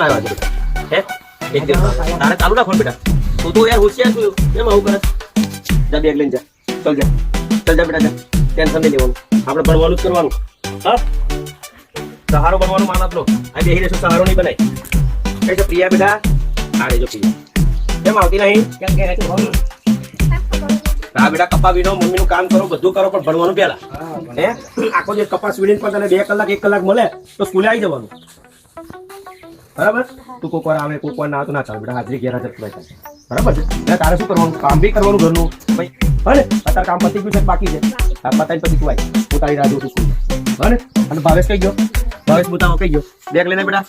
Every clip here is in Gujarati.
ના આવ્યા છે હે એક દિવસ તારે ચાલુ રાખો બેટા તું તો યાર હોશિયાર છું એમ આવું કરે જા બેગ લઈને જા ચાલ જા બેટા જા ટેન્શન નહીં લેવાનું આપણે ભણવાનું જ કરવાનું હા સહારો બનવાનું માનત લો આ બેહી રહેશું સહારો નહીં બનાય કઈ છે પ્રિયા બેટા આ રેજો પ્રિયા કેમ આવતી નહીં કેમ કે હા બેટા કપા વીનો મમ્મીનું કામ કરો બધું કરો પણ ભણવાનું પહેલા હે આખો જે કપાસ વીણીને પણ તને 2 કલાક 1 કલાક મળે તો સ્કૂલે આવી જવાનું બરાબર તું કોક વાર આવે કોક વાર ના તો ના ચાલે બેટા હાજરી ઘેર હાજર થાય બરાબર છે એટલે તારે શું કરવાનું કામ બી કરવાનું ઘરનું ભાઈ હને અત્યારે કામ પતી ગયું છે બાકી છે આ પતાઈ પછી તું આવી હું તારી રાહ જોઉં છું હને અને ભાવેશ કઈ ગયો ભાવેશ બતાવો કઈ ગયો બેગ લઈને બેટા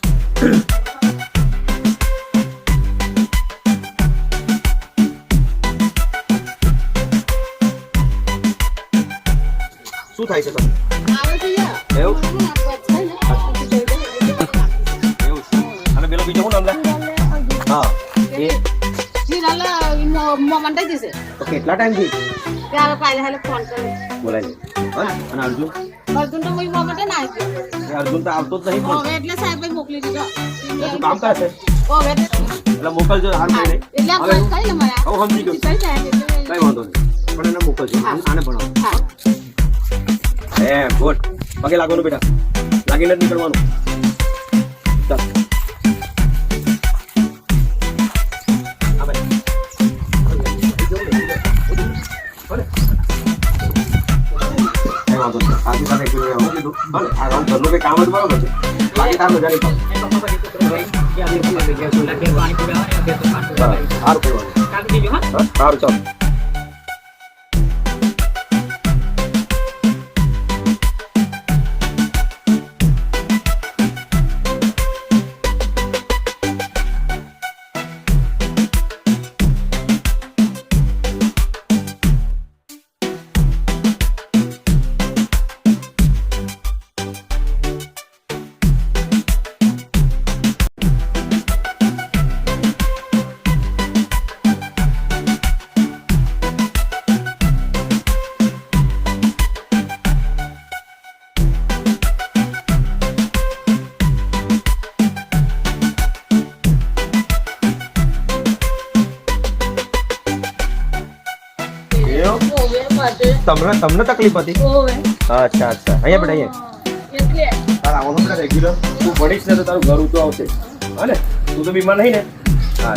શું થાય છે તમને એવું અને પેલો બીજો શું નામ લે હા એ તો કેટલા ટાઈમ થી બોલાય અને અર્જુન અર્જુન તો આવતો જ નહીં કામ કરે છે એટલે મોકલજો હારું કઈ નહીં સમજી ગયો કઈ વાંધો નહીં પણ એને મોકલજો આને ભણાવો ગુડ પગે લાગવાનું બેટા લાગીને જ નીકળવાનું ચાલ ઘરનું કઈ કામ જ બરોબર છે બાકી તાર મજા નહીં સારું કરવાનું સારું ચાલો તમને તકલીફ હતી અચ્છા અચ્છા અહીંયા બેટા અહીંયા તારા આવવાનું બેટા રેગ્યુલર તું ભણીશ ને તો તારું ઘર ઊંચું આવશે હા ને તું તો બીમાર નહીં ને હા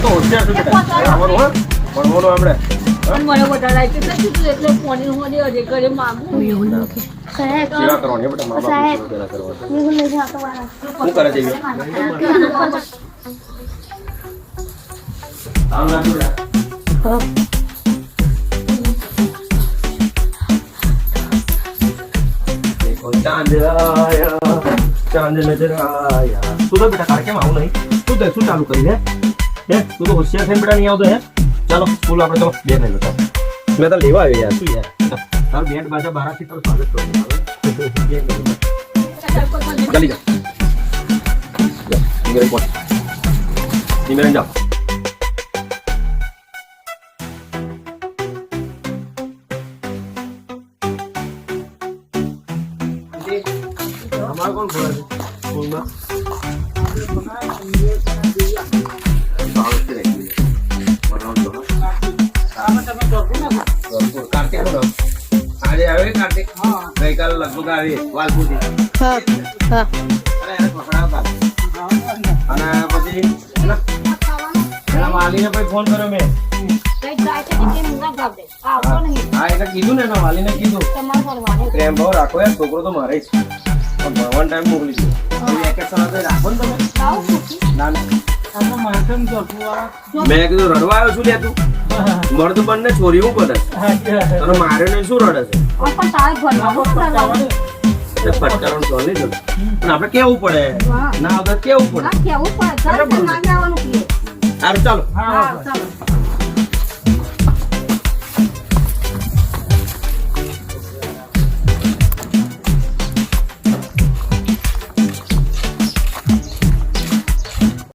તો હોશિયાર છું બેટા આવવાનું હા ભણવાનું આપણે સેવા કરવાની બેટા મા બાપ સેવા કરવાની શું કરે છે चांद नजर आया तू तो बेटा कार्यक्रम आऊ नहीं तू तो શું ચાલુ કરી હે તું તો હોશિયાર થઈને બેટા નહીં આવતો હે ચાલો સ્કૂલ આપણે તો બે નહીં બેટા મેં તો લેવા આવ્યો યાર શું યાર તાર બેટ બાજા 12 થી તારું સ્વાગત કરું જલ્દી જા ઇંગ્લિશ બોલ ઇંગ્લિશ જાઓ कौन बोला स्कूल में कार्तिक गई काल लगभग આવી વાલપુથી હા હા અરે એને પકડાવતા અને પછી એના વાલીને પછી ફોન કર્યો મેં હા એટલે કીધું ને એના વાલીને કીધું પ્રેમ ભાવ રાખો યાર છોકરો તો મારે જ ભણવાનું ટાઈમ મોકલી દો વેકેશન હતો રાખો ને તમે ના મેં કીધું રડવા આવ્યો છું લે તું મર્દ બંને છોરી હું કરે તને મારે ને શું રડે છે ફટકારવાનું તો નહીં પણ આપણે કેવું પડે ના વગર કેવું પડે સારું ચાલો